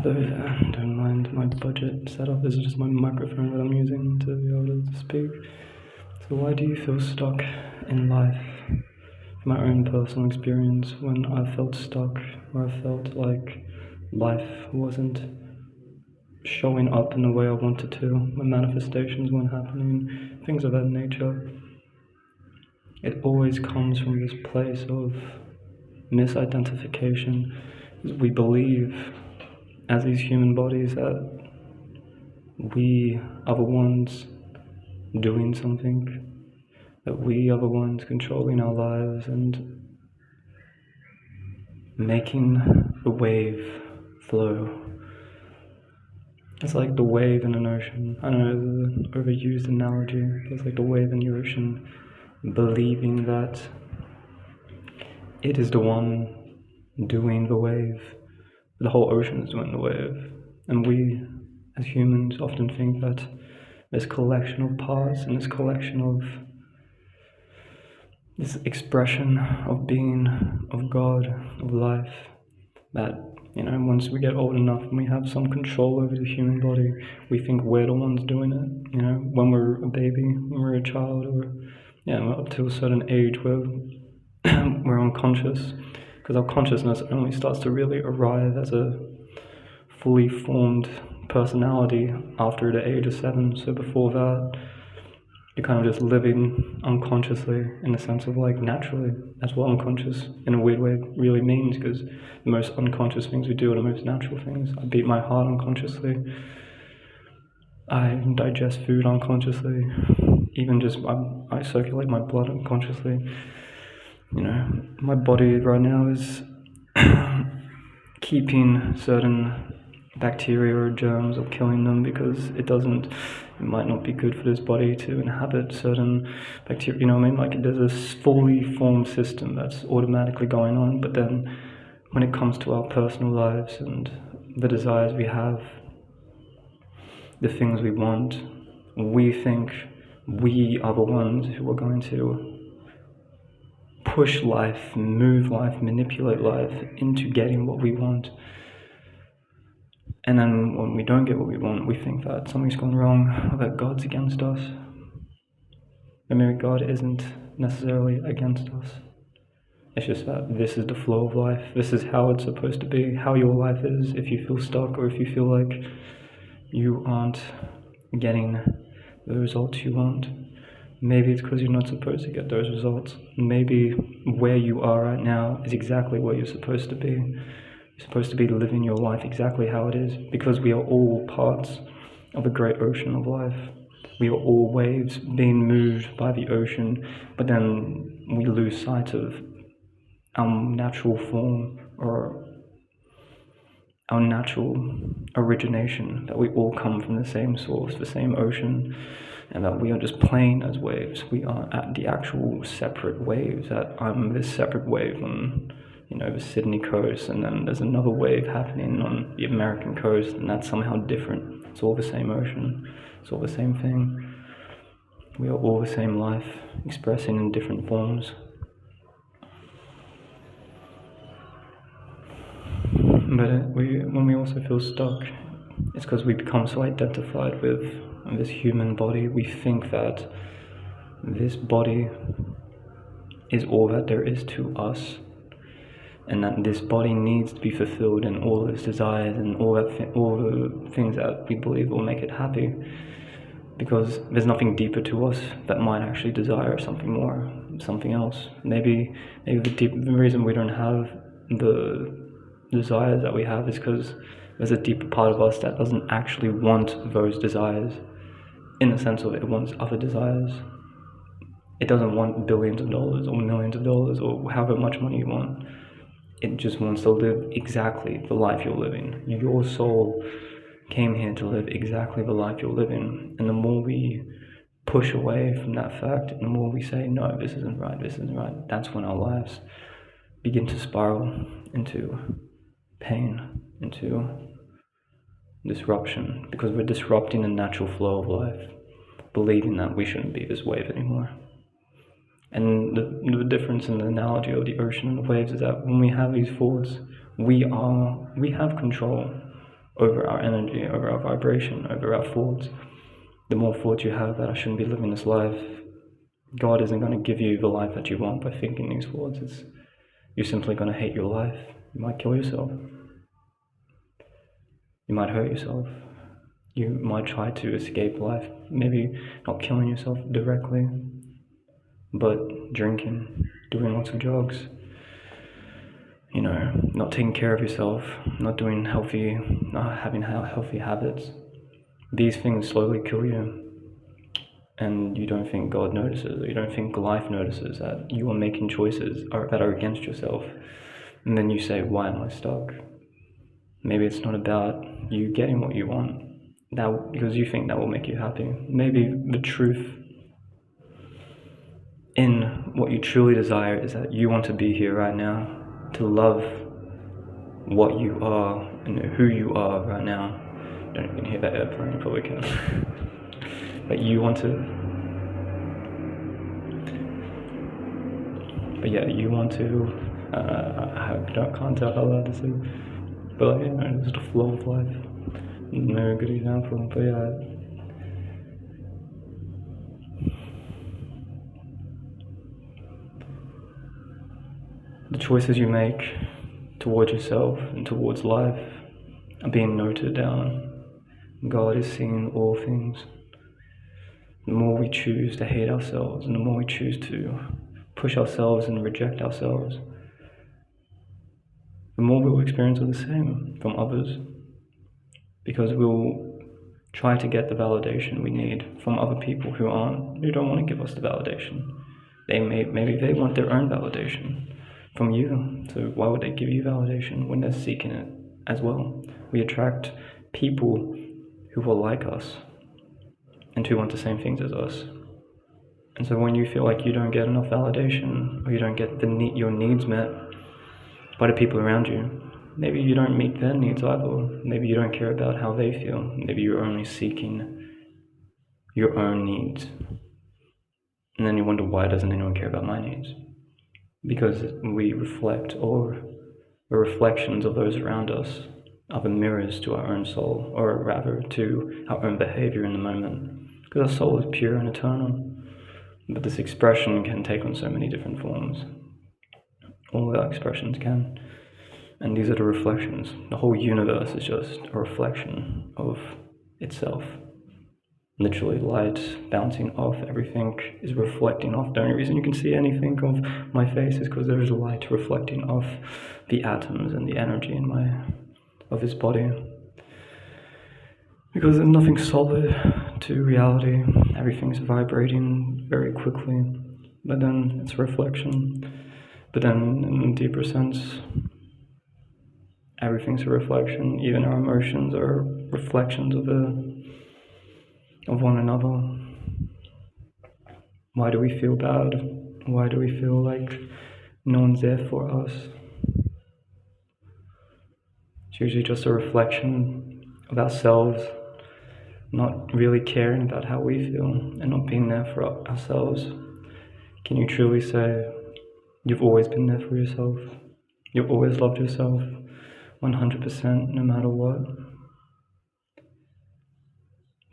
Don't mind my budget setup. This is just my microphone that I'm using to be able to speak. So why do you feel stuck in life? My own personal experience, when I felt stuck, where I felt like life wasn't showing up in the way I wanted to, when manifestations weren't happening, things of that nature, it always comes from this place of misidentification. We believe as these human bodies that we are the ones doing something, that we are the ones controlling our lives and making the wave flow. It's like the wave in an ocean. I know it's an overused analogy, but it's like the wave in the ocean, believing that it is the one doing the wave. The whole ocean is doing the wave. And we, as humans, often think that this collection of parts and this collection of this expression of being, of God, of life, that, once we get old enough and we have some control over the human body, we think we're the ones doing it. When we're a baby, when we're a child, or up to a certain age where we're unconscious, because our consciousness only starts to really arrive as a fully formed personality after the age of 7. So before that, you're kind of just living unconsciously, in the sense of like naturally. That's what unconscious in a weird way really means, because the most unconscious things we do are the most natural things. I beat my heart unconsciously. I digest food unconsciously. Even just I circulate my blood unconsciously. My body right now is keeping certain bacteria or germs or killing them because it might not be good for this body to inhabit certain bacteria, like there's a fully formed system that's automatically going on. But then when it comes to our personal lives and the desires we have, the things we want, we think we are the ones who are going to push life, move life, manipulate life into getting what we want. And then when we don't get what we want, we think that something's gone wrong, or that God's against us. But maybe God isn't necessarily against us. It's just that this is the flow of life. This is how it's supposed to be, how your life is. If you feel stuck, or if you feel like you aren't getting the results you want, maybe it's because you're not supposed to get those results. Maybe where you are right now is exactly where you're supposed to be. You're supposed to be living your life exactly how it is, because we are all parts of a great ocean of life. We are all waves being moved by the ocean, but then we lose sight of our natural form, or our natural origination, that we all come from the same source, the same ocean, and that we are just playing as waves. We are at the actual separate waves. That I'm this separate wave on the Sydney coast, and then there's another wave happening on the American coast, and that's somehow different. It's all the same ocean. It's all the same thing. We are all the same life, expressing in different forms. But when we also feel stuck, it's because we become so identified with this human body. We think that this body is all that there is to us, and that this body needs to be fulfilled in all its desires and all the things that we believe will make it happy, because there's nothing deeper to us that might actually desire something more, something else. Maybe the reason we don't have the desires that we have is because there's a deeper part of us that doesn't actually want those desires, in the sense of it wants other desires. It doesn't want billions of dollars or millions of dollars or however much money you want. It just wants to live exactly the life you're living. Your soul came here to live exactly the life you're living. And the more we push away from that fact, and the more we say, no, this isn't right, that's when our lives begin to spiral into pain, into disruption, because we're disrupting the natural flow of life, believing that we shouldn't be this wave anymore. And the difference in the analogy of the ocean and the waves is that when we have these thoughts, we have control. over our energy, over our vibration, over our thoughts. The more thoughts you have that I shouldn't be living this life, God isn't going to give you the life that you want by thinking these thoughts. You're simply going to hate your life. You might kill yourself. You might hurt yourself. You might try to escape life, maybe not killing yourself directly, but drinking, doing lots of drugs, not taking care of yourself, not doing healthy, not having healthy habits. These things slowly kill you. And you don't think God notices, or you don't think life notices that you are making choices that are against yourself. And then you say, why am I stuck? Maybe it's not about you getting what you want, because you think that will make you happy. Maybe the truth in what you truly desire is that you want to be here right now, to love what you are and who you are right now. I don't know if you can hear that airplane, you probably can. But you want to, I can't tell how loud this is, but it's just a flow of life. No good example, but the choices you make towards yourself and towards life are being noted down. God is seeing all things. The more we choose to hate ourselves, and the more we choose to push ourselves and reject ourselves, the more we'll experience the same from others, because we'll try to get the validation we need from other people who don't want to give us the validation. Maybe they want their own validation from you, so why would they give you validation when they're seeking it as well? We attract people who are like us and who want the same things as us. And so when you feel like you don't get enough validation, or you don't get your needs met by the people around you, maybe you don't meet their needs either. Maybe you don't care about how they feel. Maybe you're only seeking your own needs. And then you wonder, why doesn't anyone care about my needs? Because we reflect, or the reflections of those around us are the mirrors to our own soul, or rather to our own behavior in the moment. Because our soul is pure and eternal. But this expression can take on so many different forms. All our expressions can. And these are the reflections. The whole universe is just a reflection of itself. Literally, light bouncing off everything is reflecting off. The only reason you can see anything of my face is because there is light reflecting off the atoms and the energy of this body. Because there's nothing solid to reality. Everything's vibrating very quickly, but then it's a reflection. But then in a deeper sense, everything's a reflection. Even our emotions are reflections of one another. Why do we feel bad? Why do we feel like no one's there for us? It's usually just a reflection of ourselves, not really caring about how we feel and not being there for ourselves. Can you truly say you've always been there for yourself? You've always loved yourself 100% no matter what?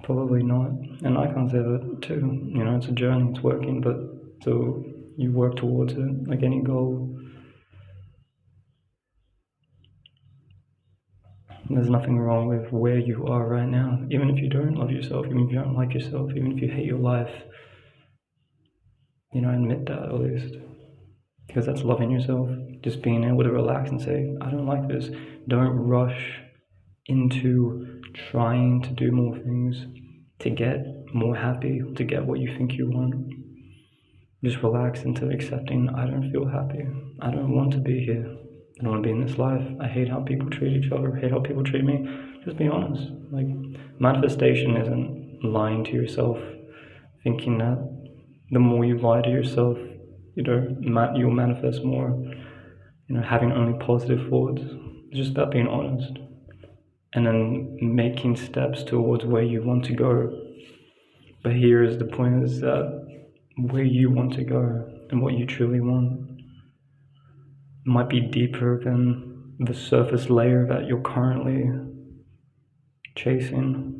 Probably not. And I can't say that too. It's a journey, it's working, but so you work towards it like any goal. There's nothing wrong with where you are right now. Even if you don't love yourself, even if you don't like yourself, even if you hate your life, admit that at least. Because that's loving yourself. Just being able to relax and say, I don't like this. Don't rush into trying to do more things to get more happy, to get what you think you want. Just relax into accepting, I don't feel happy. I don't want to be here. I don't want to be in this life. I hate how people treat each other. I hate how people treat me. Just be honest. Manifestation isn't lying to yourself, thinking that the more you lie to yourself, you'll manifest more. Having only positive thoughts. It's just about being honest. And then making steps towards where you want to go. But here is the point, is that where you want to go and what you truly want might be deeper than the surface layer that you're currently chasing.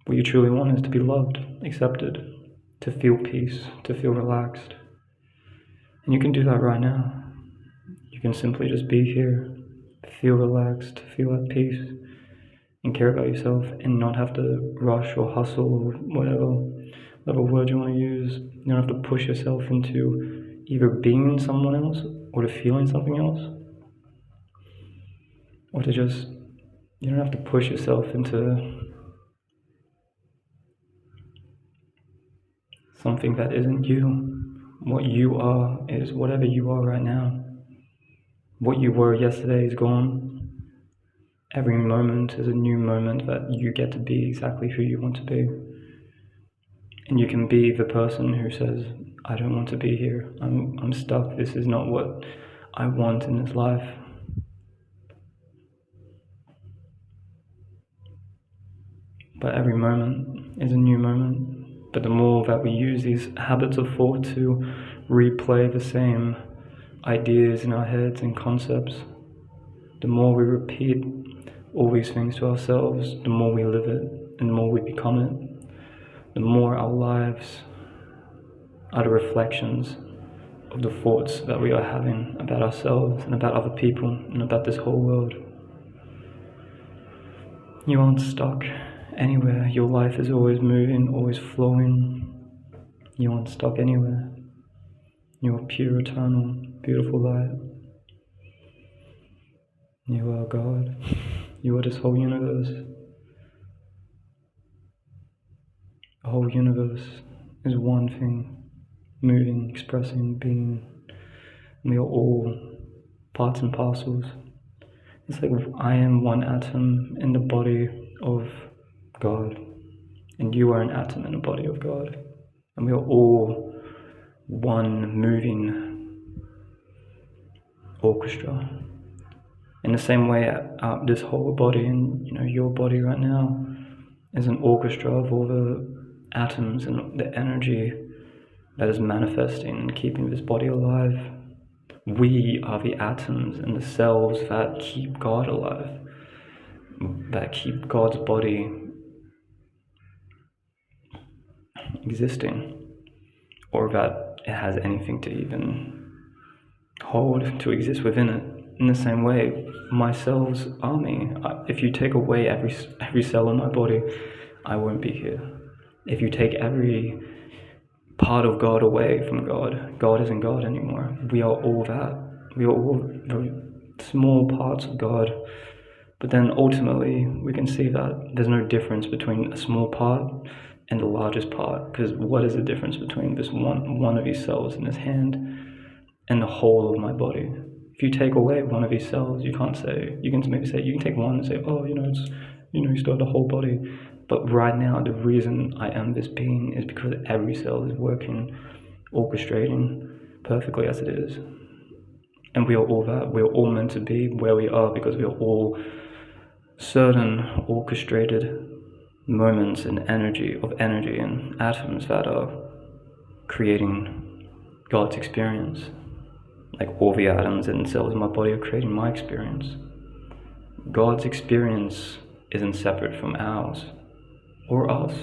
What you truly want is to be loved, accepted, to feel peace, to feel relaxed. And you can do that right now. You can simply just be here, feel relaxed, feel at peace, and care about yourself, and not have to rush or hustle or whatever word you want to use. You don't have to push yourself into either being someone else or to feeling something else, or to just, you don't have to push yourself into something that isn't you. What you are is whatever you are right now. What you were yesterday is gone. Every moment is a new moment that you get to be exactly who you want to be. And you can be the person who says, I don't want to be here. I'm stuck. This is not what I want in this life. But every moment is a new moment. But the more that we use these habits of thought to replay the same ideas in our heads and concepts, the more we repeat all these things to ourselves, the more we live it and the more we become it, the more our lives are the reflections of the thoughts that we are having about ourselves and about other people and about this whole world. You aren't stuck anywhere. Your life is always moving, always flowing. You aren't stuck anywhere. You are pure, eternal, beautiful light. You are God. You are this whole universe. The whole universe is one thing, moving, expressing, being. We are all parts and parcels. It's like I am one atom in the body of God, and you are an atom in the body of God, and we are all one moving orchestra. In the same way, this whole body and your body right now is an orchestra of all the atoms and the energy that is manifesting and keeping this body alive. We are the atoms and the cells that keep God alive, that keep God's body existing, or that it has anything to even hold to exist within it. In the same way, my cells are me. If you take away every cell in my body, I won't be here. If you take every part of God away from God, God isn't God anymore. We are all that. We are all very small parts of God. But then ultimately, we can see that there's no difference between a small part and the largest part, because what is the difference between this one of these cells in this hand and the whole of my body? If you take away one of these cells, you can maybe say, you can take one and say, oh, you still have the whole body. But right now, the reason I am this being is because every cell is working, orchestrating perfectly as it is. And we are all that. We are all meant to be where we are because we are all certain orchestrated moments and energy and atoms that are creating God's experience. Like all the atoms and cells in my body are creating my experience. God's experience isn't separate from ours or us.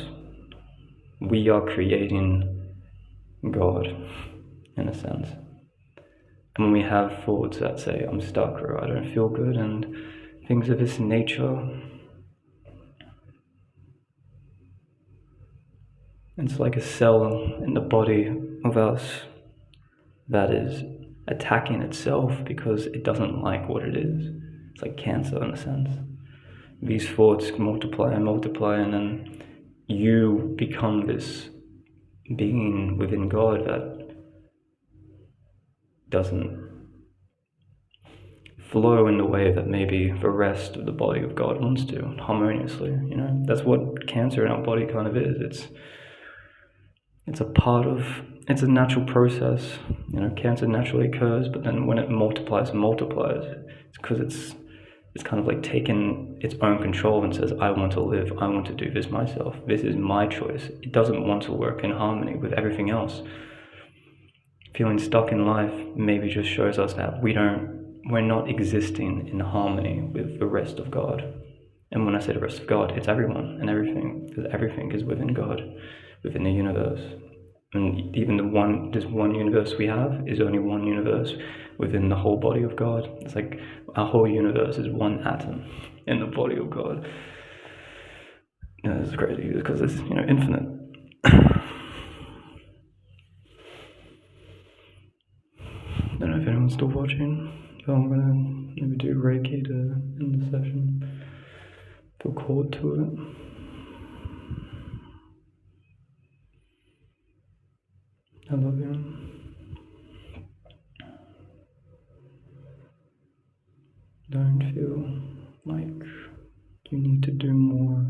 We are creating God, in a sense. And when we have thoughts that say, I'm stuck or I don't feel good and things of this nature, it's like a cell in the body of us that is attacking itself because it doesn't like what it is. It's like cancer in a sense. These thoughts multiply, and then you become this being within God that doesn't flow in the way that maybe the rest of the body of God wants to, harmoniously. That's what cancer in our body kind of is. It's a natural process. Cancer naturally occurs, but then when it multiplies, it's because it's kind of like taking its own control and says, I want to live, I want to do this myself, this is my choice. It doesn't want to work in harmony with everything else. Feeling stuck in life maybe just shows us that we're not existing in harmony with the rest of God. And when I say the rest of God, it's everyone and everything, because everything is within God, within the universe. And even this one universe we have is only one universe within the whole body of God. It's like our whole universe is one atom in the body of God. It's crazy because it's infinite. Don't know if anyone's still watching, but I'm gonna maybe do Reiki to end the session. Feel called to it. I love you. Don't feel like you need to do more.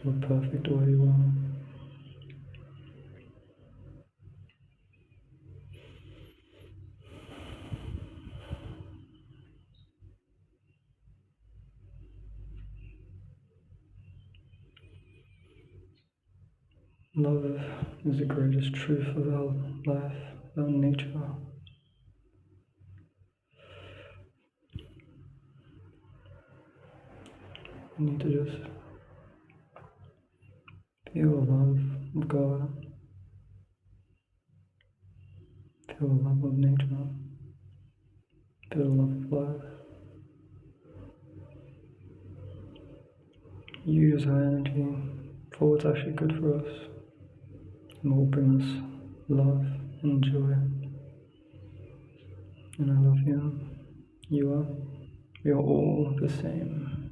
You're perfect the way you are. Love is the greatest truth of our life, our nature. You need to just feel the love of God, feel the love of nature, feel the love of life. Use our energy for what's actually good for us, and will bring us love and joy. And I love you. You are. We are all the same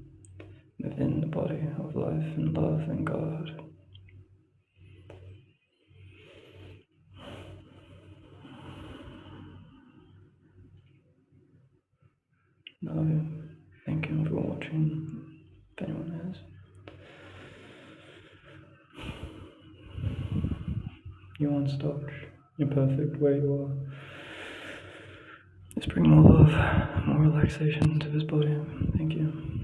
within the body of life and love and God. Love you. Thank you for watching, if anyone is. You're unstuck. You're perfect where you are. Let's bring more love, more relaxation to this body. Thank you.